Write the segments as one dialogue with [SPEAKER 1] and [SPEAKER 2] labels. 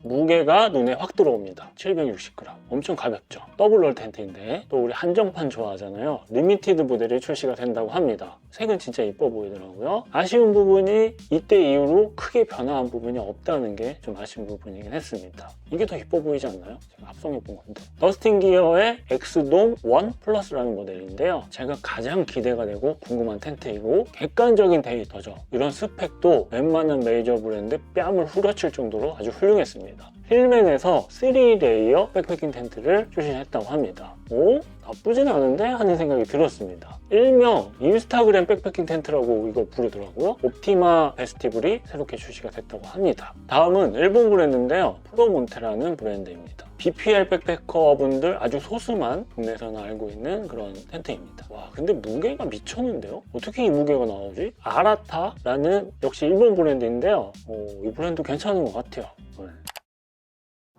[SPEAKER 1] 무게가 눈에 확 들어옵니다. 760g. 엄청 가볍죠. 더블롤 텐트인데 또 우리 한정판 좋아하잖아요. 리미티드 모델이 출시가 된다고 합니다. 색은 진짜 이뻐 보이더라고요. 아쉬운 부분이 이때 이후로 크게 변화한 부분이 없다는 게 좀 아쉬운 부분이긴 했습니다. 이게 더 이뻐 보이지 않나요? 제가 합성해 본 건데. 더스틴 기어의 엑스돔 1 플러스라는 모델인데요. 제가 가장 기대가 되고 궁금한 텐트이고 객관적인 데이터죠. 이런 스펙도 웬만한 메이저 브랜드 뺨을 후려칠 정도로 아주 훌륭했습니다. 힐맨에서 3레이어 백패킹 텐트를 출시했다고 합니다. 오? 나쁘진 않은데? 하는 생각이 들었습니다. 일명 인스타그램 백패킹 텐트라고 이걸 부르더라고요. 옵티마 베스티블이 새롭게 출시가 됐다고 합니다. 다음은 일본 브랜드인데요. 프로몬테라는 브랜드입니다. BPL 백패커분들 아주 소수만 국내에서는 알고 있는 그런 텐트입니다. 와, 근데 무게가 미쳤는데요? 어떻게 이 무게가 나오지? 아라타라는 역시 일본 브랜드인데요. 이 브랜드 괜찮은 것 같아요. 네.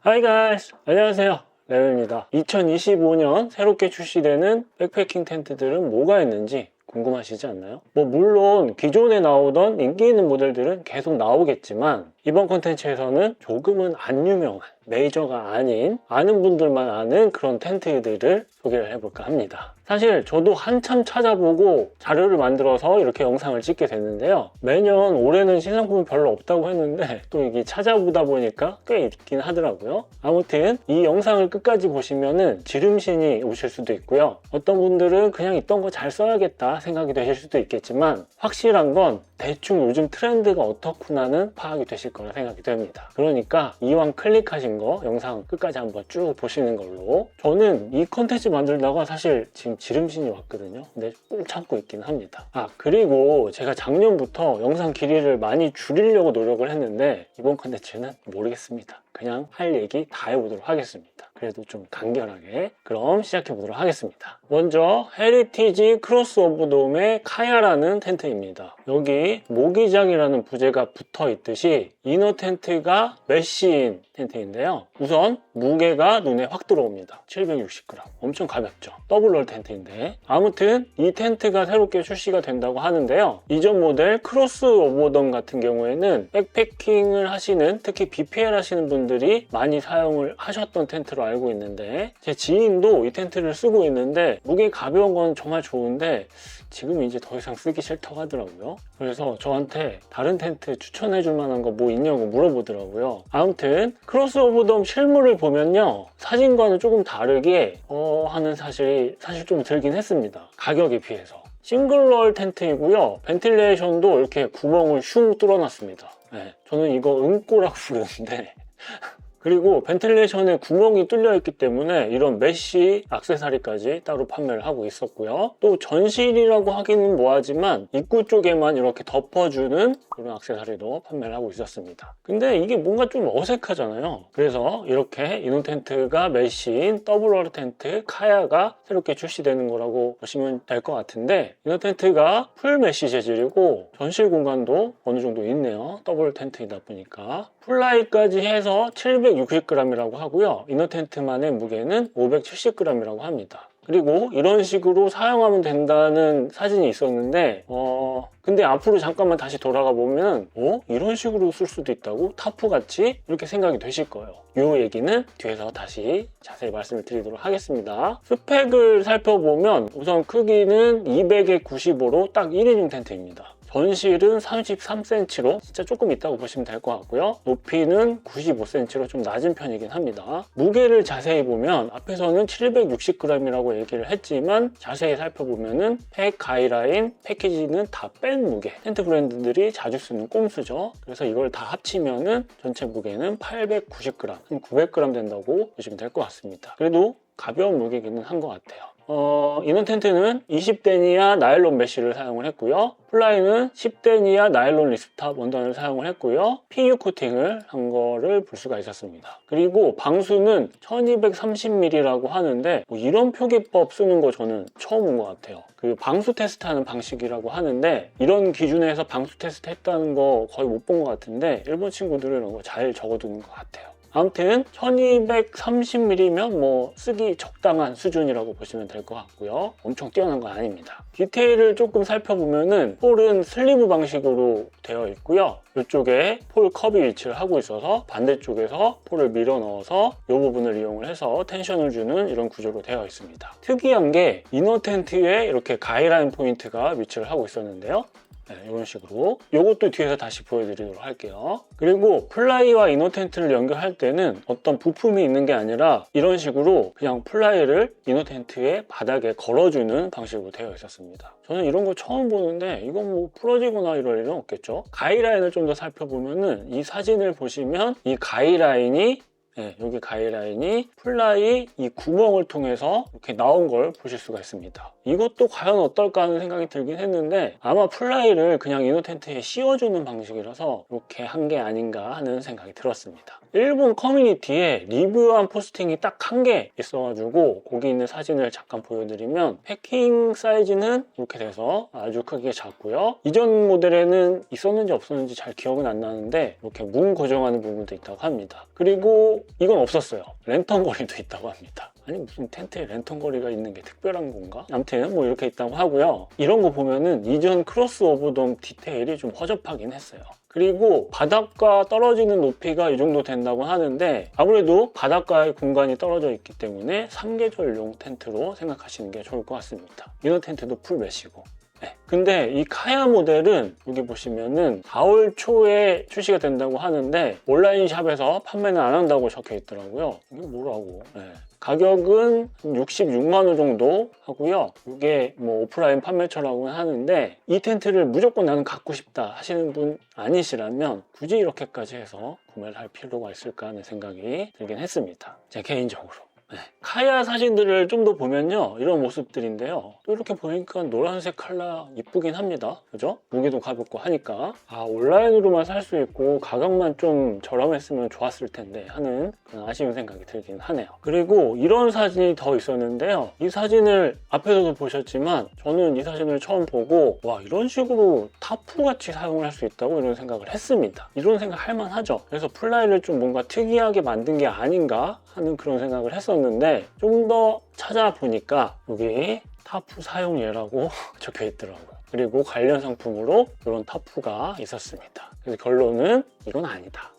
[SPEAKER 1] Hi guys! 안녕하세요. 레오입니다. 2025년 새롭게 출시되는 백패킹 텐트들은 뭐가 있는지 궁금하시지 않나요? 물론 기존에 나오던 인기 있는 모델들은 계속 나오겠지만 이번 콘텐츠에서는 조금은 안 유명한 메이저가 아닌 아는 분들만 아는 그런 텐트들을 소개를 해볼까 합니다. 사실 저도 한참 찾아보고 자료를 만들어서 이렇게 영상을 찍게 됐는데요. 매년 올해는 신상품이 별로 없다고 했는데 또 이게 찾아보다 보니까 꽤 있긴 하더라고요. 아무튼 이 영상을 끝까지 보시면은 지름신이 오실 수도 있고요. 어떤 분들은 그냥 있던 거 잘 써야겠다 생각이 되실 수도 있겠지만 확실한 건 대충 요즘 트렌드가 어떻구나는 파악이 되실 거라 생각이 됩니다. 그러니까 이왕 클릭하신 거 영상 끝까지 한번 쭉 보시는 걸로. 저는 이 컨텐츠 만들다가 사실 지금 지름신이 왔거든요. 근데 꾹 참고 있긴 합니다. 그리고 제가 작년부터 영상 길이를 많이 줄이려고 노력을 했는데 이번 컨텐츠는 모르겠습니다. 그냥 할 얘기 다 해보도록 하겠습니다. 그래도 좀 간결하게. 그럼 시작해 보도록 하겠습니다. 먼저 헤리티지 크로스오버돔의 카야라는 텐트입니다. 여기 모기장이라는 부재가 붙어 있듯이 이너 텐트가 메쉬인 텐트인데요. 우선 무게가 눈에 확 들어옵니다. 760g. 엄청 가볍죠. 더블롤 텐트인데 아무튼 이 텐트가 새롭게 출시가 된다고 하는데요. 이전 모델 크로스오버돔 같은 경우에는 백패킹을 하시는, 특히 BPL 하시는 분들이 많이 사용을 하셨던 텐트로 알고 있는데 제 지인도 이 텐트를 쓰고 있는데 무게 가벼운 건 정말 좋은데 지금 이제 더 이상 쓰기 싫다고 하더라고요. 그래서 저한테 다른 텐트 추천해 줄 만한 거 뭐 있냐고 물어보더라고요. 아무튼 크로스오버돔 실물을 보면요, 사진과는 조금 다르게 하는 사실이 사실 좀 들긴 했습니다. 가격에 비해서. 싱글롤 텐트이고요. 벤틸레이션도 이렇게 구멍을 슝 뚫어놨습니다. 네, 저는 이거 응꼬라고 부르는데 그리고 벤틸레이션에 구멍이 뚫려 있기 때문에 이런 메쉬 액세서리까지 따로 판매를 하고 있었고요. 또 전실이라고 하기는 뭐하지만 입구 쪽에만 이렇게 덮어주는 그런 액세서리도 판매를 하고 있었습니다. 근데 이게 뭔가 좀 어색하잖아요. 그래서 이렇게 이노 텐트가 메쉬인 더블롤 텐트 카야가 새롭게 출시되는 거라고 보시면 될 것 같은데, 이노 텐트가 풀 메쉬 재질이고 전실 공간도 어느 정도 있네요. 더블 텐트이다 보니까. 플라이까지 해서 760g이라고 하고요. 이너 텐트만의 무게는 570g이라고 합니다. 그리고 이런 식으로 사용하면 된다는 사진이 있었는데 근데 앞으로 잠깐만 다시 돌아가 보면 이런 식으로 쓸 수도 있다고? 타프같이? 이렇게 생각이 되실 거예요. 이 얘기는 뒤에서 다시 자세히 말씀을 드리도록 하겠습니다. 스펙을 살펴보면 우선 크기는 200에 95로 딱 1인용 텐트입니다. 전실은 33cm로 진짜 조금 있다고 보시면 될 것 같고요. 높이는 95cm로 좀 낮은 편이긴 합니다. 무게를 자세히 보면 앞에서는 760g이라고 얘기를 했지만 자세히 살펴보면은 팩, 가이라인, 패키지는 다 뺀 무게. 텐트 브랜드들이 자주 쓰는 꼼수죠. 그래서 이걸 다 합치면은 전체 무게는 890g, 한 900g 된다고 보시면 될 것 같습니다. 그래도 가벼운 무게기는 한 것 같아요. 이너 텐트는 20데니아 나일론 메쉬를 사용을 했고요. 플라이는 10데니아 나일론 리스탑 원단을 사용을 했고요. PU 코팅을 한 거를 볼 수가 있었습니다. 그리고 방수는 1230mm라고 하는데 이런 표기법 쓰는 거 저는 처음 본 것 같아요. 그 방수 테스트하는 방식이라고 하는데 이런 기준에서 방수 테스트 했다는 거 거의 못 본 것 같은데 일본 친구들은 이런 거 잘 적어두는 것 같아요. 아무튼 1230mm면 뭐 쓰기 적당한 수준이라고 보시면 될 것 같고요. 엄청 뛰어난 건 아닙니다. 디테일을 조금 살펴보면은 폴은 슬리브 방식으로 되어 있고요. 이쪽에 폴 컵이 위치를 하고 있어서 반대쪽에서 폴을 밀어 넣어서 이 부분을 이용을 해서 텐션을 주는 이런 구조로 되어 있습니다. 특이한 게 이너 텐트에 이렇게 가이라인 포인트가 위치를 하고 있었는데요. 네, 이런 식으로 이것도 뒤에서 다시 보여드리도록 할게요. 그리고 플라이와 이너 텐트를 연결할 때는 어떤 부품이 있는 게 아니라 이런 식으로 그냥 플라이를 이너 텐트의 바닥에 걸어주는 방식으로 되어 있었습니다. 저는 이런 거 처음 보는데 이건 뭐 부러지거나 이럴 일은 없겠죠. 가이라인을 좀 더 살펴보면은 이 사진을 보시면 이 가이라인이 여기 가이라인이 플라이 이 구멍을 통해서 이렇게 나온 걸 보실 수가 있습니다. 이것도 과연 어떨까 하는 생각이 들긴 했는데 아마 플라이를 그냥 이너 텐트에 씌워주는 방식이라서 이렇게 한 게 아닌가 하는 생각이 들었습니다. 일본 커뮤니티에 리뷰한 포스팅이 딱 한 개 있어가지고 거기 있는 사진을 잠깐 보여드리면 패킹 사이즈는 이렇게 돼서 아주 크게 작고요. 이전 모델에는 있었는지 없었는지 잘 기억은 안 나는데 이렇게 문 고정하는 부분도 있다고 합니다. 그리고 이건 없었어요. 랜턴 거리도 있다고 합니다. 아니 무슨 텐트에 랜턴 거리가 있는 게 특별한 건가? 아무튼 뭐 이렇게 있다고 하고요. 이런 거 보면은 이전 크로스오버돔 디테일이 좀 허접하긴 했어요. 그리고 바닥과 떨어지는 높이가 이 정도 된다고 하는데 아무래도 바닥과의 공간이 떨어져 있기 때문에 3계절용 텐트로 생각하시는 게 좋을 것 같습니다. 이너 텐트도 풀 메시고. 네. 근데 이 카야 모델은 여기 보시면은 4월 초에 출시가 된다고 하는데 온라인 샵에서 판매는 안 한다고 적혀 있더라고요. 이게 뭐라고? 네. 가격은 66만 원 정도 하고요. 이게 뭐 오프라인 판매처라고 하는데 이 텐트를 무조건 나는 갖고 싶다 하시는 분 아니시라면 굳이 이렇게까지 해서 구매를 할 필요가 있을까 하는 생각이 들긴 했습니다. 제 개인적으로. 네. 카야 사진들을 좀 더 보면요 이런 모습들인데요 또 이렇게 보니까 노란색 컬러 이쁘긴 합니다. 그죠? 무게도 가볍고 하니까 온라인으로만 살 수 있고 가격만 좀 저렴했으면 좋았을 텐데 하는 그런 아쉬운 생각이 들긴 하네요. 그리고 이런 사진이 더 있었는데요 이 사진을 앞에서도 보셨지만 저는 이 사진을 처음 보고 와 이런 식으로 타프 같이 사용을 할 수 있다고 이런 생각을 했습니다. 이런 생각 할 만하죠. 그래서 플라이를 좀 뭔가 특이하게 만든 게 아닌가 하는 그런 생각을 했었는데 좀 더 찾아보니까 여기 타프 사용 예라고 적혀 있더라고요. 그리고 관련 상품으로 이런 타프가 있었습니다. 그래서 결론은 이건 아니다.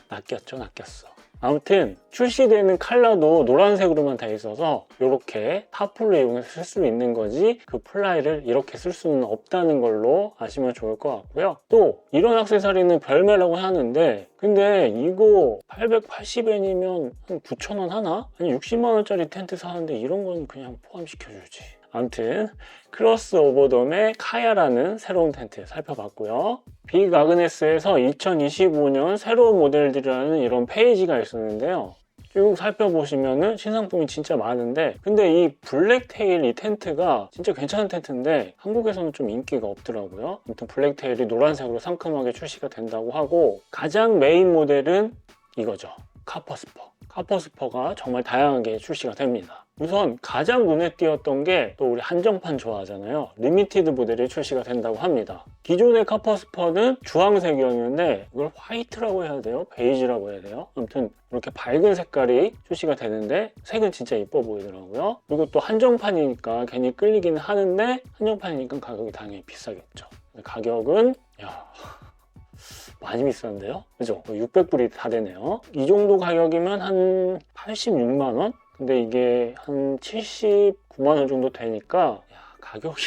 [SPEAKER 1] 낚였죠, 낚였어. 아무튼 출시되는 컬러도 노란색으로만 돼 있어서 이렇게 타프를 이용해서 쓸 수 있는 거지 그 플라이를 이렇게 쓸 수는 없다는 걸로 아시면 좋을 것 같고요. 또 이런 액세서리는 별매라고 하는데 근데 이거 880엔이면 한 9,000원 하나? 아니 60만 원짜리 텐트 사는데 이런 건 그냥 포함시켜주지. 아무튼 크로스 오버돔의 카야라는 새로운 텐트 살펴봤고요. 빅 아그네스에서 2025년 새로운 모델들이라는 이런 페이지가 있었는데요. 쭉 살펴보시면은 신상품이 진짜 많은데 근데 이 블랙테일 이 텐트가 진짜 괜찮은 텐트인데 한국에서는 좀 인기가 없더라고요. 아무튼 블랙테일이 노란색으로 상큼하게 출시가 된다고 하고 가장 메인 모델은 이거죠. 카퍼스퍼. 카퍼스퍼가 정말 다양하게 출시가 됩니다. 우선 가장 눈에 띄었던 게 또 우리 한정판 좋아하잖아요. 리미티드 모델이 출시가 된다고 합니다. 기존의 카퍼스퍼는 주황색이었는데 이걸 화이트라고 해야 돼요? 베이지라고 해야 돼요? 아무튼 이렇게 밝은 색깔이 출시가 되는데 색은 진짜 이뻐 보이더라고요. 그리고 또 한정판이니까 괜히 끌리기는 하는데 한정판이니까 가격이 당연히 비싸겠죠. 가격은 많이 비싼데요? 그죠? 600불이 다 되네요. 이 정도 가격이면 한 86만 원? 근데 이게 한 79만 원 정도 되니까 가격이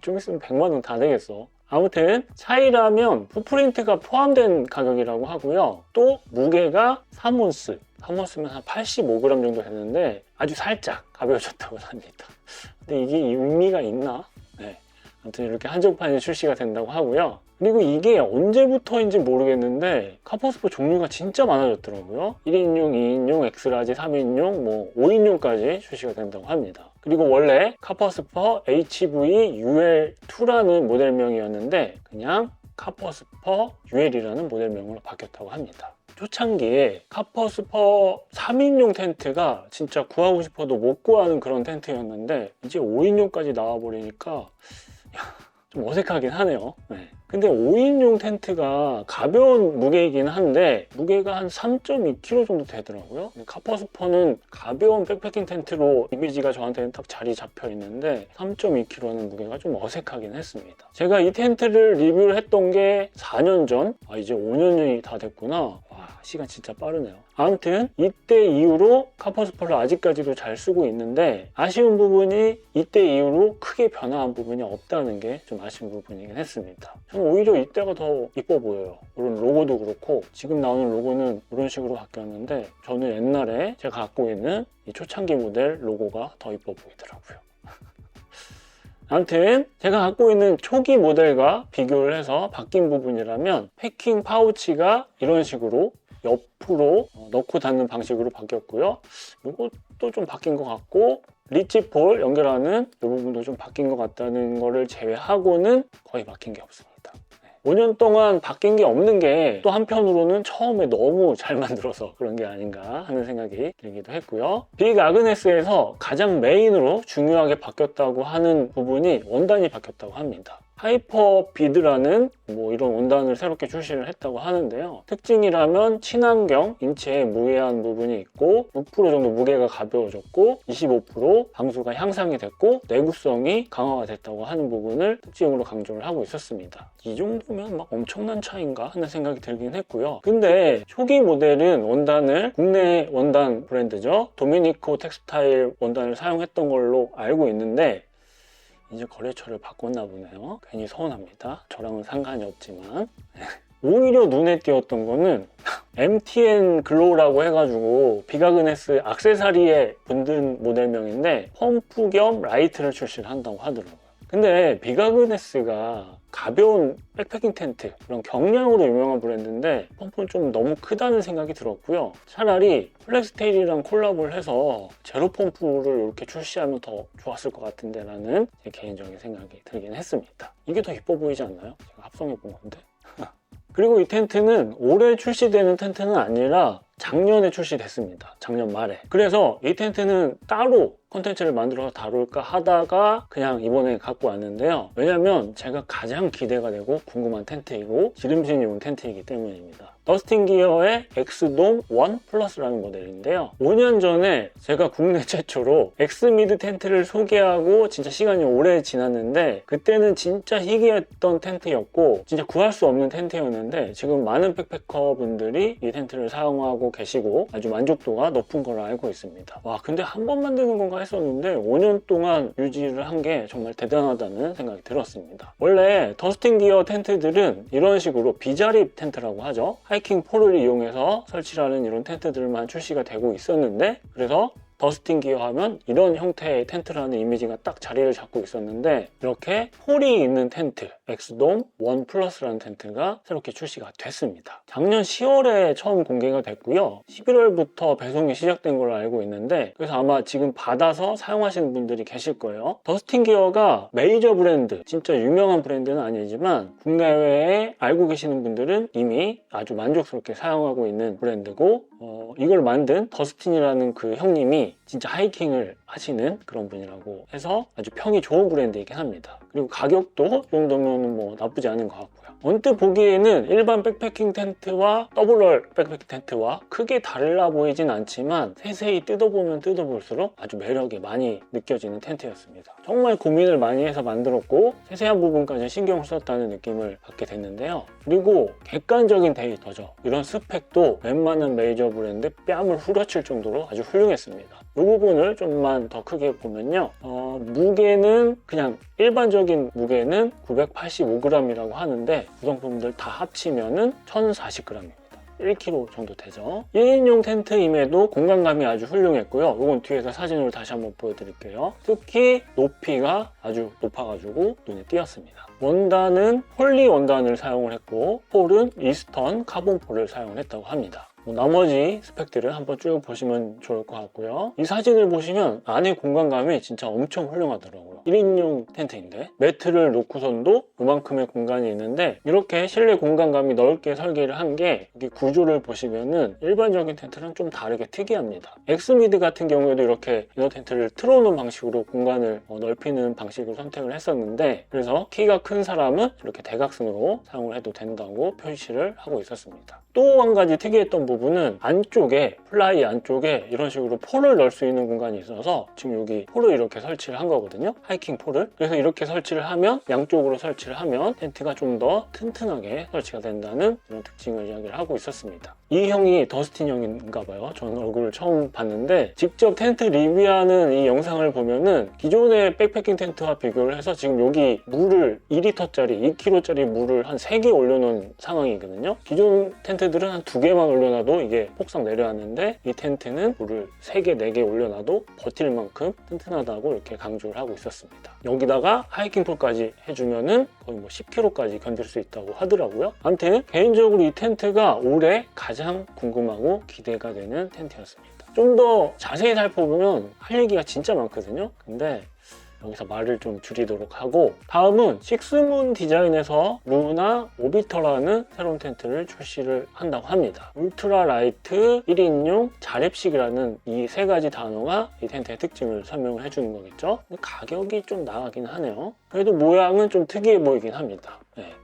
[SPEAKER 1] 좀 있으면 100만 원 다 되겠어. 아무튼 차이라면 풋프린트가 포함된 가격이라고 하고요. 또 무게가 3온스 3온스면 한 85g 정도 되는데 아주 살짝 가벼워졌다고 합니다. 근데 이게 의미가 있나? 네. 아무튼 이렇게 한정판이 출시가 된다고 하고요. 그리고 이게 언제부터인지 모르겠는데 카퍼스퍼 종류가 진짜 많아졌더라고요. 1인용, 2인용, 엑스라지, 3인용, 뭐 5인용까지 출시가 된다고 합니다. 그리고 원래 카퍼스퍼 HV UL2라는 모델명이었는데 그냥 카퍼스퍼 UL이라는 모델명으로 바뀌었다고 합니다. 초창기에 카퍼스퍼 3인용 텐트가 진짜 구하고 싶어도 못 구하는 그런 텐트였는데 이제 5인용까지 나와버리니까 좀 어색하긴 하네요. 네. 근데 5인용 텐트가 가벼운 무게이긴 한데 무게가 한 3.2kg 정도 되더라고요. 카퍼스퍼는 가벼운 백패킹 텐트로 이미지가 저한테는 딱 자리 잡혀 있는데 3.2kg는 무게가 좀 어색하긴 했습니다. 제가 이 텐트를 리뷰를 했던 게 4년 전? 이제 5년이 다 됐구나. 와, 시간 진짜 빠르네요. 아무튼 이때 이후로 카퍼스퍼를 아직까지도 잘 쓰고 있는데 아쉬운 부분이 이때 이후로 크게 변화한 부분이 없다는 게 좀 아쉬운 부분이긴 했습니다. 저는 오히려 이때가 더 이뻐 보여요. 물론 로고도 그렇고 지금 나오는 로고는 이런 식으로 바뀌었는데 저는 옛날에 제가 갖고 있는 이 초창기 모델 로고가 더 이뻐 보이더라고요. 아무튼 제가 갖고 있는 초기 모델과 비교를 해서 바뀐 부분이라면 패킹 파우치가 이런 식으로 옆으로 넣고 닫는 방식으로 바뀌었고요. 이것도 좀 바뀐 것 같고 리치폴 연결하는 이 부분도 좀 바뀐 것 같다는 거를 제외하고는 거의 바뀐 게 없습니다. 5년 동안 바뀐 게 없는 게 또 한편으로는 처음에 너무 잘 만들어서 그런 게 아닌가 하는 생각이 들기도 했고요. 빅 아그네스에서 가장 메인으로 중요하게 바뀌었다고 하는 부분이 원단이 바뀌었다고 합니다. 하이퍼 비드라는 이런 원단을 새롭게 출시를 했다고 하는데요. 특징이라면 친환경, 인체에 무해한 부분이 있고 6% 정도 무게가 가벼워졌고 25% 방수가 향상이 됐고 내구성이 강화가 됐다고 하는 부분을 특징으로 강조를 하고 있었습니다. 이 정도면 막 엄청난 차이인가 하는 생각이 들긴 했고요. 근데 초기 모델은 원단을 국내 원단 브랜드죠. 도미니코 텍스타일 원단을 사용했던 걸로 알고 있는데 이제 거래처를 바꿨나 보네요. 괜히 서운합니다. 저랑은 상관이 없지만 오히려 눈에 띄었던 거는 MTN 글로우라고 해가지고 빅아그네스 액세서리에 붙는 모델명인데 펌프 겸 라이트를 출시를 한다고 하더라고요. 근데 빅아그네스가 가벼운 백패킹 텐트, 그런 경량으로 유명한 브랜드인데 펌프는 좀 너무 크다는 생각이 들었고요. 차라리 플렉스테일이랑 콜라보를 해서 제로 펌프를 이렇게 출시하면 더 좋았을 것 같은데 라는 제 개인적인 생각이 들긴 했습니다. 이게 더 이뻐 보이지 않나요? 제가 합성해 본 건데. 그리고 이 텐트는 올해 출시되는 텐트는 아니라 작년에 출시됐습니다. 작년 말에. 그래서 이 텐트는 따로 콘텐츠를 만들어서 다룰까 하다가 그냥 이번에 갖고 왔는데요. 왜냐면 제가 가장 기대가 되고 궁금한 텐트이고 지름신이 온 텐트이기 때문입니다. 더스틴 기어의 엑스돔 1 플러스라는 모델인데요. 5년 전에 제가 국내 최초로 엑스미드 텐트를 소개하고 진짜 시간이 오래 지났는데 그때는 진짜 희귀했던 텐트였고 진짜 구할 수 없는 텐트였는데 지금 많은 백패커 분들이 이 텐트를 사용하고 계시고 아주 만족도가 높은 걸로 알고 있습니다. 와, 근데 한 번 만드는 건가 했었는데 5년 동안 유지를 한 게 정말 대단하다는 생각이 들었습니다. 원래 더스틴 기어 텐트들은 이런 식으로 비자립 텐트라고 하죠. 하이킹 폴을 이용해서 설치하는 이런 텐트들만 출시가 되고 있었는데 그래서 더스틴 기어 하면 이런 형태의 텐트라는 이미지가 딱 자리를 잡고 있었는데 이렇게 폴이 있는 텐트 엑스돔 1 플러스라는 텐트가 새롭게 출시가 됐습니다. 작년 10월에 처음 공개가 됐고요. 11월부터 배송이 시작된 걸로 알고 있는데 그래서 아마 지금 받아서 사용하시는 분들이 계실 거예요. 더스틴 기어가 메이저 브랜드, 진짜 유명한 브랜드는 아니지만 국내외에 알고 계시는 분들은 이미 아주 만족스럽게 사용하고 있는 브랜드고 이걸 만든 더스틴이라는 그 형님이 진짜 하이킹을 하시는 그런 분이라고 해서 아주 평이 좋은 브랜드이긴 합니다. 그리고 가격도 이 정도면 나쁘지 않은 것 같고요. 언뜻 보기에는 일반 백패킹 텐트와 더블월 백패킹 텐트와 크게 달라 보이진 않지만 세세히 뜯어보면 뜯어볼수록 아주 매력이 많이 느껴지는 텐트였습니다. 정말 고민을 많이 해서 만들었고 세세한 부분까지 신경을 썼다는 느낌을 받게 됐는데요. 그리고 객관적인 데이터죠. 이런 스펙도 웬만한 메이저 브랜드 뺨을 후려칠 정도로 아주 훌륭했습니다. 이 부분을 좀만 더 크게 보면요. 무게는 그냥 일반적인 무게는 985g이라고 하는데 구성품들 다 합치면은 1040g입니다. 1kg 정도 되죠. 1인용 텐트임에도 공간감이 아주 훌륭했고요. 이건 뒤에서 사진으로 다시 한번 보여드릴게요. 특히 높이가 아주 높아가지고 눈에 띄었습니다. 원단은 폴리 원단을 사용을 했고 폴은 이스턴 카본 폴을 사용을 했다고 합니다. 나머지 스펙들을 한번 쭉 보시면 좋을 것 같고요. 이 사진을 보시면 안에 공간감이 진짜 엄청 훌륭하더라고요. 1인용 텐트인데 매트를 놓고선도 이만큼의 공간이 있는데 이렇게 실내 공간감이 넓게 설계를 한 게 여기 구조를 보시면은 일반적인 텐트랑 좀 다르게 특이합니다. 엑스미드 같은 경우에도 이렇게 이너 텐트를 틀어놓은 방식으로 공간을 넓히는 방식을 선택을 했었는데 그래서 키가 큰 사람은 이렇게 대각선으로 사용을 해도 된다고 표시를 하고 있었습니다. 또 한 가지 특이했던 부분은 안쪽에 플라이 안쪽에 이런 식으로 폴을 넣을 수 있는 공간이 있어서 지금 여기 폴을 이렇게 설치를 한 거거든요. 하이킹 폴을. 그래서 이렇게 설치를 하면 양쪽으로 설치를 하면 텐트가 좀 더 튼튼하게 설치가 된다는 그런 특징을 이야기를 하고 있었습니다. 이 형이 더스틴 형인가 봐요. 저는 얼굴을 처음 봤는데 직접 텐트 리뷰하는 이 영상을 보면은 기존의 백패킹 텐트와 비교를 해서 지금 여기 물을 2리터짜리 2kg짜리 물을 한 3개 올려놓은 상황이거든요. 기존 텐트들은 한 2개만 올려놔도 이게 폭삭 내려왔는데 이 텐트는 물을 3개 4개 올려놔도 버틸 만큼 튼튼하다고 이렇게 강조를 하고 있었습니다. 여기다가 하이킹 폴까지 해주면은 거의 뭐 10kg까지 견딜 수 있다고 하더라고요. 아무튼 개인적으로 이 텐트가 올해 가장 궁금하고 기대가 되는 텐트였습니다. 좀 더 자세히 살펴보면 할 얘기가 진짜 많거든요. 근데 여기서 말을 좀 줄이도록 하고 다음은 식스문 디자인에서 루나 오비터라는 새로운 텐트를 출시를 한다고 합니다. 울트라 라이트 1인용 자립식이라는 이 세 가지 단어가 이 텐트의 특징을 설명을 해주는 거겠죠. 근데 가격이 좀 나가긴 하네요. 그래도 모양은 좀 특이해 보이긴 합니다.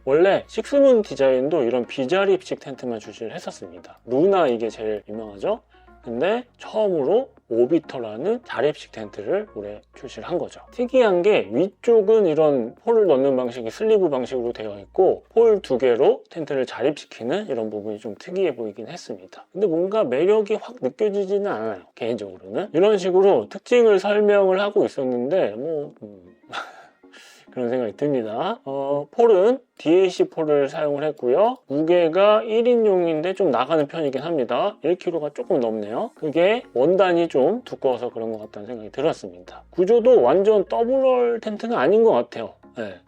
[SPEAKER 1] 원래 식스문 디자인도 이런 비자립식 텐트만 출시를 했었습니다. 루나 이게 제일 유명하죠. 근데 처음으로 오비터라는 자립식 텐트를 올해 출시를 한 거죠. 특이한 게 위쪽은 이런 폴을 넣는 방식이 슬리브 방식으로 되어 있고 폴 2개로 텐트를 자립시키는 이런 부분이 좀 특이해 보이긴 했습니다. 근데 뭔가 매력이 확 느껴지지는 않아요. 개인적으로는. 이런 식으로 특징을 설명을 하고 있었는데 그런 생각이 듭니다. 폴은 DAC 폴을 사용을 했고요. 무게가 1인용인데 좀 나가는 편이긴 합니다. 1kg가 조금 넘네요. 그게 원단이 좀 두꺼워서 그런 것 같다는 생각이 들었습니다. 구조도 완전 더블월 텐트는 아닌 것 같아요.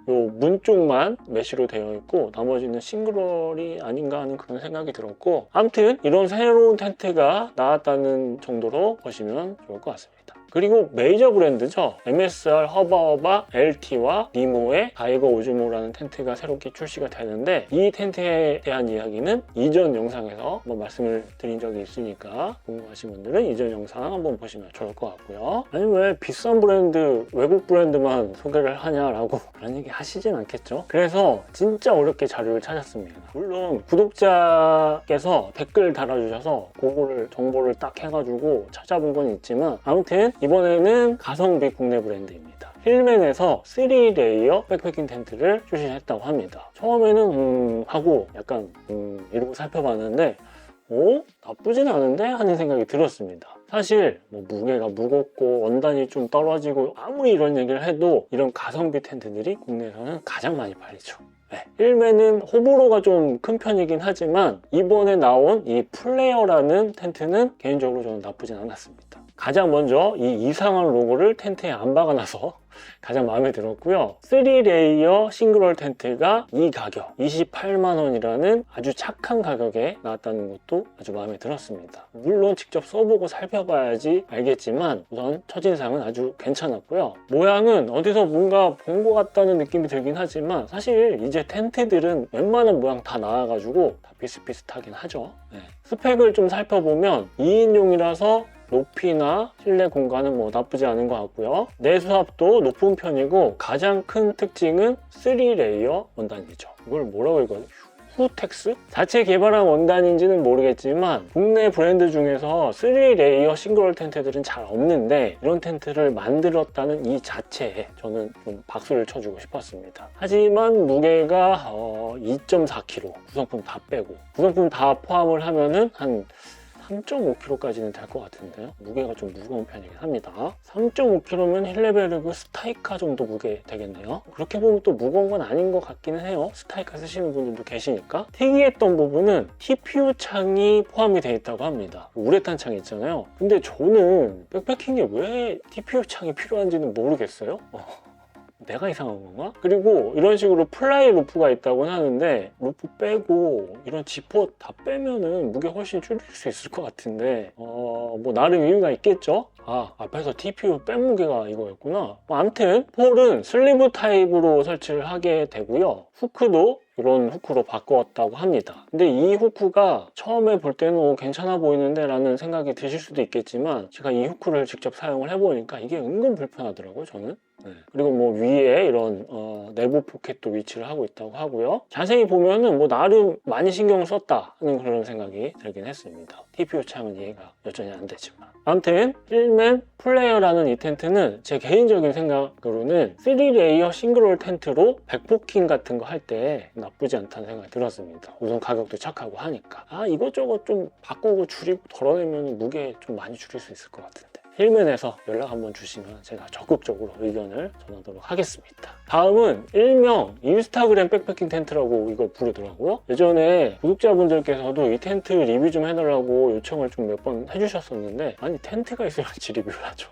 [SPEAKER 1] 요 문 쪽만 메쉬로 되어 있고 나머지는 싱글월이 아닌가 하는 그런 생각이 들었고 아무튼 이런 새로운 텐트가 나왔다는 정도로 보시면 좋을 것 같습니다. 그리고 메이저 브랜드죠. MSR, 허바허바, LT와 니모의 가이거 오즈모라는 텐트가 새롭게 출시가 되는데 이 텐트에 대한 이야기는 이전 영상에서 한번 말씀을 드린 적이 있으니까 궁금하신 분들은 이전 영상 한번 보시면 좋을 것 같고요. 아니 왜 비싼 브랜드, 외국 브랜드만 소개를 하냐라고 그런 얘기 하시진 않겠죠. 그래서 진짜 어렵게 자료를 찾았습니다. 물론 구독자께서 댓글 달아주셔서 그거를 정보를 딱 해가지고 찾아본 건 있지만 아무튼 이번에는 가성비 국내 브랜드입니다. 힐맨에서 3레이어 백패킹 텐트를 출시했다고 합니다. 처음에는 하고 약간 이러고 살펴봤는데 나쁘진 않은데 하는 생각이 들었습니다. 사실 무게가 무겁고 원단이 좀 떨어지고 아무리 이런 얘기를 해도 이런 가성비 텐트들이 국내에서는 가장 많이 팔리죠. 힐맨은 호불호가 좀 큰 편이긴 하지만 이번에 나온 이 플레어라는 텐트는 개인적으로 저는 나쁘진 않았습니다. 가장 먼저 이 이상한 로고를 텐트에 안 박아놔서 가장 마음에 들었고요. 3레이어 싱글월 텐트가 이 가격 28만 원이라는 아주 착한 가격에 나왔다는 것도 아주 마음에 들었습니다. 물론 직접 써보고 살펴봐야지 알겠지만 우선 첫인상은 아주 괜찮았고요. 모양은 어디서 뭔가 본 것 같다는 느낌이 들긴 하지만 사실 이제 텐트들은 웬만한 모양 다 나와가지고 다 비슷비슷하긴 하죠. 스펙을 좀 살펴보면 2인용이라서 높이나 실내 공간은 나쁘지 않은 것 같고요. 내수압도 높은 편이고 가장 큰 특징은 3레이어 원단이죠. 이걸 뭐라고 읽어요? 후텍스? 자체 개발한 원단인지는 모르겠지만 국내 브랜드 중에서 3레이어 싱글월 텐트들은 잘 없는데 이런 텐트를 만들었다는 이 자체에 저는 좀 박수를 쳐주고 싶었습니다. 하지만 무게가 2.4kg 구성품 다 빼고 구성품 다 포함을 하면은 한 3.5kg까지는 될 것 같은데요. 무게가 좀 무거운 편이긴 합니다. 3.5kg면 힐레베르그 스타이카 정도 무게 되겠네요. 그렇게 보면 또 무거운 건 아닌 것 같기는 해요. 스타이카 쓰시는 분들도 계시니까. 특이했던 부분은 TPU 창이 포함이 되어 있다고 합니다. 우레탄 창 있잖아요. 근데 저는 백패킹에 왜 TPU 창이 필요한지는 모르겠어요. 내가 이상한 건가? 그리고 이런 식으로 플라이 루프가 있다고 하는데 루프 빼고 이런 지퍼 다 빼면은 무게 훨씬 줄일 수 있을 것 같은데 뭐 나름 이유가 있겠죠? 앞에서 TPU 뺀 무게가 이거였구나. 아무튼 폴은 슬리브 타입으로 설치를 하게 되고요. 후크도 이런 후크로 바꾸었다고 합니다. 근데 이 후크가 처음에 볼 때는 괜찮아 보이는데 라는 생각이 드실 수도 있겠지만 제가 이 후크를 직접 사용을 해보니까 이게 은근 불편하더라고요, 저는. 그리고 뭐 위에 이런 내부 포켓도 위치를 하고 있다고 하고요. 자세히 보면은 뭐 나름 많이 신경을 썼다 하는 그런 생각이 들긴 했습니다. TPU 창은 이해가 여전히 안 되지만. 아무튼 힐맨 플레이어라는 이 텐트는 제 개인적인 생각으로는 3레이어 싱글홀 텐트로 백포킹 같은 거 할 때 나쁘지 않다는 생각이 들었습니다. 우선 가격도 착하고 하니까 이것저것 좀 바꾸고 줄이고 덜어내면 무게 좀 많이 줄일 수 있을 것 같은데 힐맨에서 연락 한번 주시면 제가 적극적으로 의견을 전하도록 하겠습니다. 다음은 일명 인스타그램 백패킹 텐트라고 이걸 부르더라고요. 예전에 구독자분들께서도 이 텐트 리뷰 좀 해달라고 요청을 좀 몇 번 해주셨었는데 아니 텐트가 있어야지 리뷰를 하죠.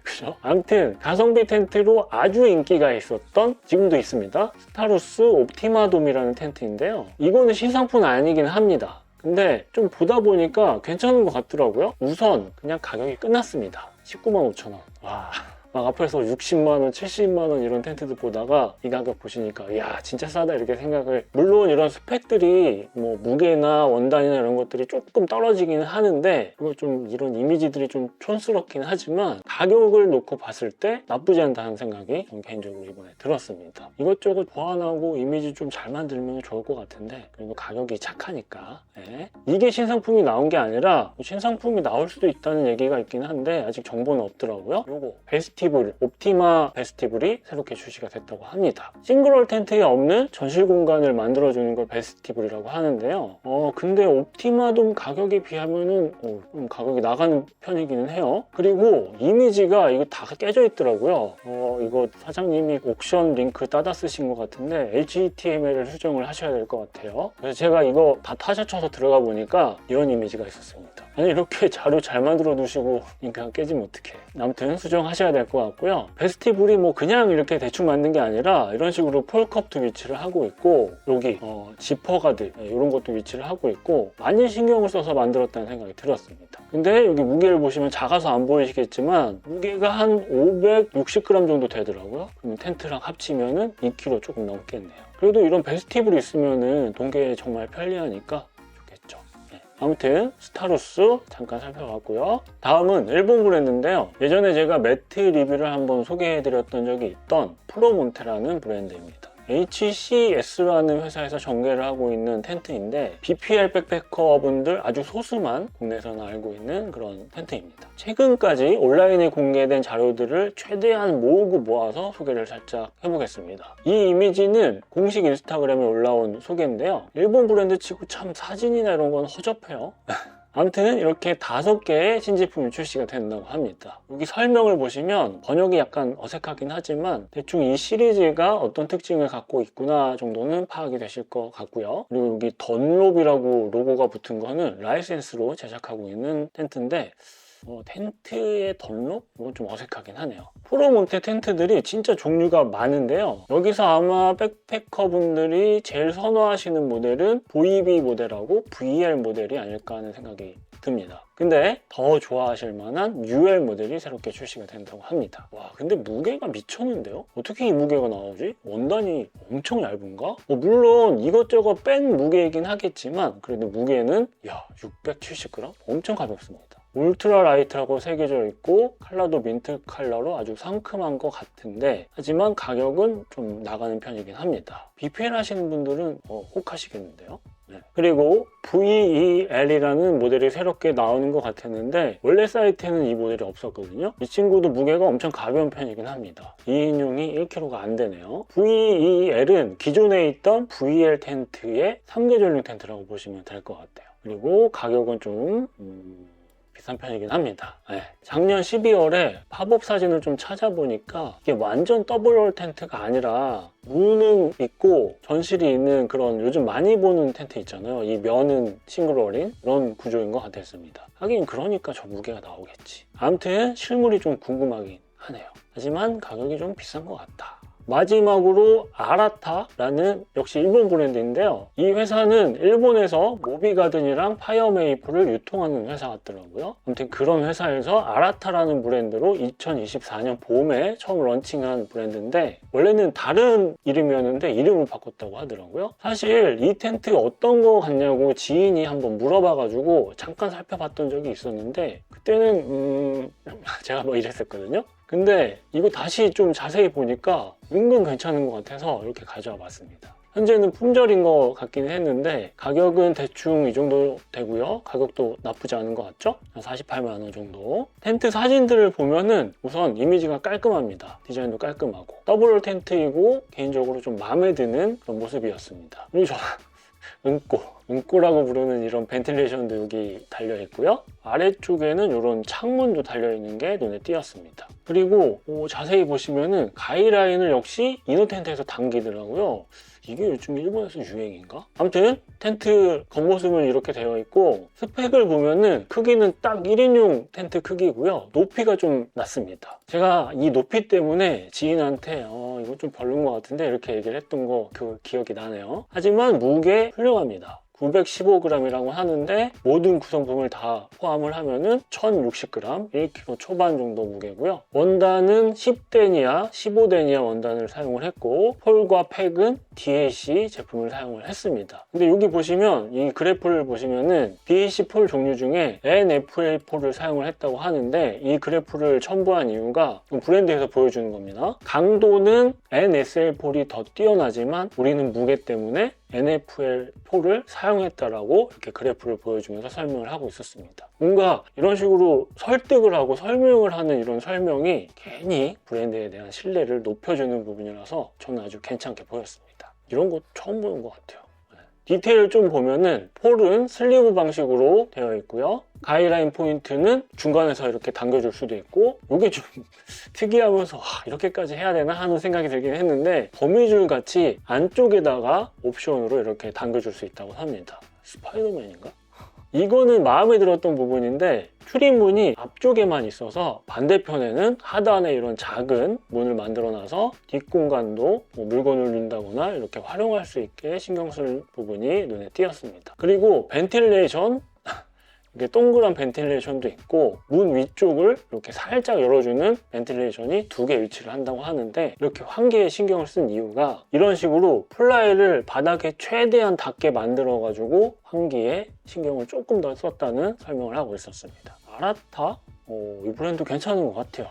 [SPEAKER 1] 그죠? 아무튼 가성비 텐트로 아주 인기가 있었던 지금도 있습니다. 스타루스 옵티마돔이라는 텐트인데요. 이거는 신상품은 아니긴 합니다. 근데 좀 보다 보니까 괜찮은 것 같더라고요. 우선 그냥 가격이 끝났습니다. 195,000원. 와, 막 앞에서 60만원, 70만원 이런 텐트들 보다가 이 가격 보시니까 이야 진짜 싸다 이렇게 생각을, 물론 이런 스펙들이 뭐 무게나 원단이나 이런 것들이 조금 떨어지기는 하는데 그거 좀 이런 이미지들이 좀 촌스럽긴 하지만 가격을 놓고 봤을 때 나쁘지 않다는 생각이 개인적으로 이번에 들었습니다. 이것저것 보완하고 이미지 좀 잘 만들면 좋을 것 같은데 그리고 가격이 착하니까 이게 신상품이 나온 게 아니라 신상품이 나올 수도 있다는 얘기가 있긴 한데 아직 정보는 없더라고요. 요거 베스티블, 옵티마 베스티블이 새롭게 출시가 됐다고 합니다. 싱글홀 텐트에 없는 전실 공간을 만들어주는 걸 베스티블이라고 하는데요. 근데 옵티마돔 가격에 비하면은 좀 가격이 나가는 편이기는 해요. 그리고 이미지가 이거 다 깨져 있더라고요. 이거 사장님이 옥션 링크 따다 쓰신 것 같은데 HTML을 수정을 하셔야 될 것 같아요. 그래서 제가 이거 다 타자쳐서 들어가 보니까 이런 이미지가 있었습니다. 아니 이렇게 자료 잘 만들어 두시고 그냥 깨지면 어떡해. 아무튼 수정하셔야 될 것 같고요. 베스티블이 뭐 그냥 이렇게 대충 만든 게 아니라 이런 식으로 폴컵도 위치를 하고 있고 여기 지퍼 가드 이런 것도 위치를 하고 있고 많이 신경을 써서 만들었다는 생각이 들었습니다. 근데 여기 무게를 보시면 작아서 안 보이시겠지만 무게가 한 560g 정도 되더라고요. 그러면 텐트랑 합치면은 2kg 조금 넘겠네요. 그래도 이런 베스티블이 있으면은 동계에 정말 편리하니까 좋겠죠. 아무튼 스타루스 잠깐 살펴봤고요. 다음은 일본 브랜드인데요. 예전에 제가 매트 리뷰를 한번 소개해드렸던 적이 있던 프로몬테라는 브랜드입니다. HCS라는 회사에서 전개를 하고 있는 텐트인데 BPL 백패커분들 아주 소수만 국내에서는 알고 있는 그런 텐트입니다. 최근까지 온라인에 공개된 자료들을 최대한 모으고 모아서 소개를 살짝 해보겠습니다. 이 이미지는 공식 인스타그램에 올라온 소개인데요. 일본 브랜드 치고 참 사진이나 이런 건 허접해요. 아무튼 이렇게 5개의 신제품이 출시가 된다고 합니다. 여기 설명을 보시면 번역이 약간 어색하긴 하지만 대충 이 시리즈가 어떤 특징을 갖고 있구나 정도는 파악이 되실 것 같고요. 그리고 여기 던롭이라고 로고가 붙은 거는 라이센스로 제작하고 있는 텐트인데 텐트의 던롭? 이건 좀 어색하긴 하네요. 프로몬테 텐트들이 진짜 종류가 많은데요. 여기서 아마 백패커 분들이 제일 선호하시는 모델은 VB 모델하고 VL 모델이 아닐까 하는 생각이 듭니다. 근데 더 좋아하실 만한 UL 모델이 새롭게 출시가 된다고 합니다. 와, 근데 무게가 미쳤는데요? 어떻게 이 무게가 나오지? 원단이 엄청 얇은가? 물론 이것저것 뺀 무게이긴 하겠지만 그래도 무게는 670g? 엄청 가볍습니다. 울트라 라이트라고 새겨져 있고 컬러도 민트 컬러로 아주 상큼한 것 같은데 하지만 가격은 좀 나가는 편이긴 합니다. BPL 하시는 분들은 혹하시겠는데요? 그리고 VEL이라는 모델이 새롭게 나오는 것 같았는데 원래 사이트에는 이 모델이 없었거든요. 이 친구도 무게가 엄청 가벼운 편이긴 합니다. 2인용이 1kg가 안 되네요. VEL은 기존에 있던 VL 텐트의 3개 전용 텐트라고 보시면 될 것 같아요. 그리고 가격은 좀 비싼 편이긴 합니다. 작년 12월에 팝업 사진을 좀 찾아보니까 이게 완전 더블홀 텐트가 아니라 문은 있고 전실이 있는 그런 요즘 많이 보는 텐트 있잖아요. 이 면은 싱글홀인 그런 구조인 것 같았습니다. 하긴 그러니까 저 무게가 나오겠지. 아무튼 실물이 좀 궁금하긴 하네요. 하지만 가격이 좀 비싼 것 같다. 마지막으로 아라타라는 역시 일본 브랜드인데요. 이 회사는 일본에서 모비가든이랑 파이어메이플을 유통하는 회사 같더라고요. 아무튼 그런 회사에서 아라타라는 브랜드로 2024년 봄에 처음 런칭한 브랜드인데 원래는 다른 이름이었는데 이름을 바꿨다고 하더라고요. 사실 이 텐트 어떤 거 같냐고 지인이 한번 물어봐가지고 잠깐 살펴봤던 적이 있었는데 그때는 제가 뭐 이랬었거든요. 근데 이거 다시 좀 자세히 보니까 은근 괜찮은 것 같아서 이렇게 가져와 봤습니다. 현재는 품절인 것 같긴 했는데 가격은 대충 이 정도 되고요. 가격도 나쁘지 않은 것 같죠? 한 48만 원 정도. 텐트 사진들을 보면은 우선 이미지가 깔끔합니다. 디자인도 깔끔하고 더블홀 텐트이고 개인적으로 좀 마음에 드는 그런 모습이었습니다. 그리고 저는 은꼬라고 부르는 이런 벤틸레이션도 여기 달려 있고요. 아래쪽에는 이런 창문도 달려 있는 게 눈에 띄었습니다. 그리고 자세히 보시면은 가이라인을 역시 이너 텐트에서 당기더라고요. 이게 요즘 일본에서 유행인가? 아무튼 텐트 겉모습은 이렇게 되어 있고 스펙을 보면은 크기는 딱 1인용 텐트 크기고요. 높이가 좀 낮습니다. 제가 이 높이 때문에 지인한테 이거 좀 별로인 것 같은데 이렇게 얘기를 했던 거 그 기억이 나네요. 하지만 무게 훌륭합니다. 915g이라고 하는데 모든 구성품을 다 포함을 하면은 1060g, 1kg 초반 정도 무게고요. 원단은 10데니아, 15데니아 원단을 사용을 했고 폴과 팩은 DAC 제품을 사용을 했습니다. 근데 여기 보시면 이 그래프를 보시면은 BAC 폴 종류 중에 NFL 폴을 사용을 했다고 하는데 이 그래프를 첨부한 이유가 브랜드에서 보여주는 겁니다. 강도는 NSL 폴이 더 뛰어나지만 우리는 무게 때문에 NFL 폴을 사용했다라고 이렇게 그래프를 보여주면서 설명을 하고 있었습니다. 뭔가 이런 식으로 설득을 하고 설명을 하는 이런 설명이 괜히 브랜드에 대한 신뢰를 높여주는 부분이라서 저는 아주 괜찮게 보였습니다. 이런 거 처음 보는 것 같아요. 디테일 좀 보면은 폴은 슬리브 방식으로 되어 있고요. 가이라인 포인트는 중간에서 이렇게 당겨줄 수도 있고 이게 좀 특이하면서 이렇게까지 해야 되나 하는 생각이 들긴 했는데 거미줄 같이 안쪽에다가 옵션으로 이렇게 당겨줄 수 있다고 합니다. 스파이더맨인가? 이거는 마음에 들었던 부분인데 출입문이 앞쪽에만 있어서 반대편에는 하단에 이런 작은 문을 만들어 놔서 뒷공간도 물건을 넣는다거나 이렇게 활용할 수 있게 신경 쓸 부분이 눈에 띄었습니다. 그리고 벤틸레이션, 이게 동그란 벤틸레이션도 있고 문 위쪽을 이렇게 살짝 열어주는 벤틸레이션이 2개 위치를 한다고 하는데 이렇게 환기에 신경을 쓴 이유가 이런 식으로 플라이를 바닥에 최대한 닿게 만들어 가지고 환기에 신경을 조금 더 썼다는 설명을 하고 있었습니다. 아라타? 이 브랜드 괜찮은 것 같아요.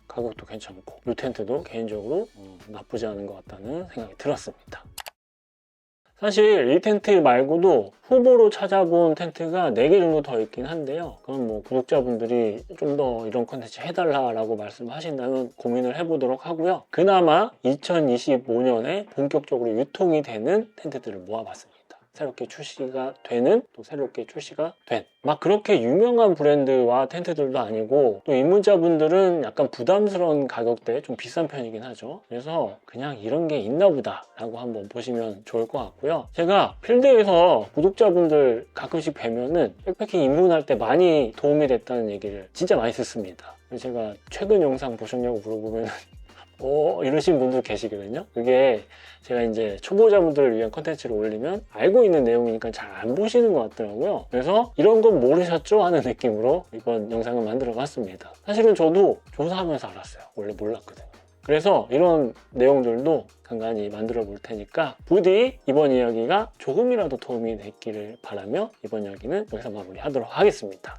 [SPEAKER 1] 가격도 괜찮고 이 텐트도 개인적으로 나쁘지 않은 것 같다는 생각이 들었습니다. 사실 이 텐트 말고도 후보로 찾아본 텐트가 4개 정도 더 있긴 한데요. 그건 뭐 구독자분들이 좀 더 이런 컨텐츠 해달라고 말씀하신다면 고민을 해보도록 하고요. 그나마 2025년에 본격적으로 유통이 되는 텐트들을 모아봤습니다. 새롭게 출시가 되는 또 새롭게 출시가 된 막 그렇게 유명한 브랜드와 텐트들도 아니고 또 입문자분들은 약간 부담스러운 가격대에 좀 비싼 편이긴 하죠. 그래서 그냥 이런 게 있나 보다 라고 한번 보시면 좋을 것 같고요. 제가 필드에서 구독자분들 가끔씩 뵈면은 백패킹 입문할 때 많이 도움이 됐다는 얘기를 진짜 많이 듣습니다. 제가 최근 영상 보셨냐고 물어보면 이러신 분들 계시거든요. 그게 제가 이제 초보자분들을 위한 컨텐츠를 올리면 알고 있는 내용이니까 잘 안 보시는 것 같더라고요. 그래서 이런 건 모르셨죠? 하는 느낌으로 이번 영상을 만들어 봤습니다. 사실은 저도 조사하면서 알았어요. 원래 몰랐거든요. 그래서 이런 내용들도 간간히 만들어 볼 테니까 부디 이번 이야기가 조금이라도 도움이 됐기를 바라며 이번 이야기는 여기서 마무리하도록 하겠습니다.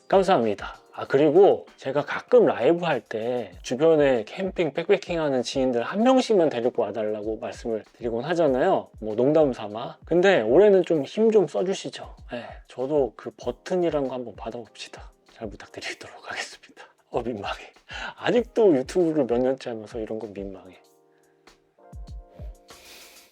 [SPEAKER 1] 감사합니다. 그리고 제가 가끔 라이브 할 때 주변에 캠핑, 백패킹 하는 지인들 한 명씩만 데리고 와달라고 말씀을 드리곤 하잖아요. 뭐 농담 삼아. 근데 올해는 좀 힘 좀 써주시죠. 저도 그 버튼이란 거 한번 받아봅시다. 잘 부탁드리도록 하겠습니다. 민망해. 아직도 유튜브를 몇 년째 하면서 이런 거 민망해.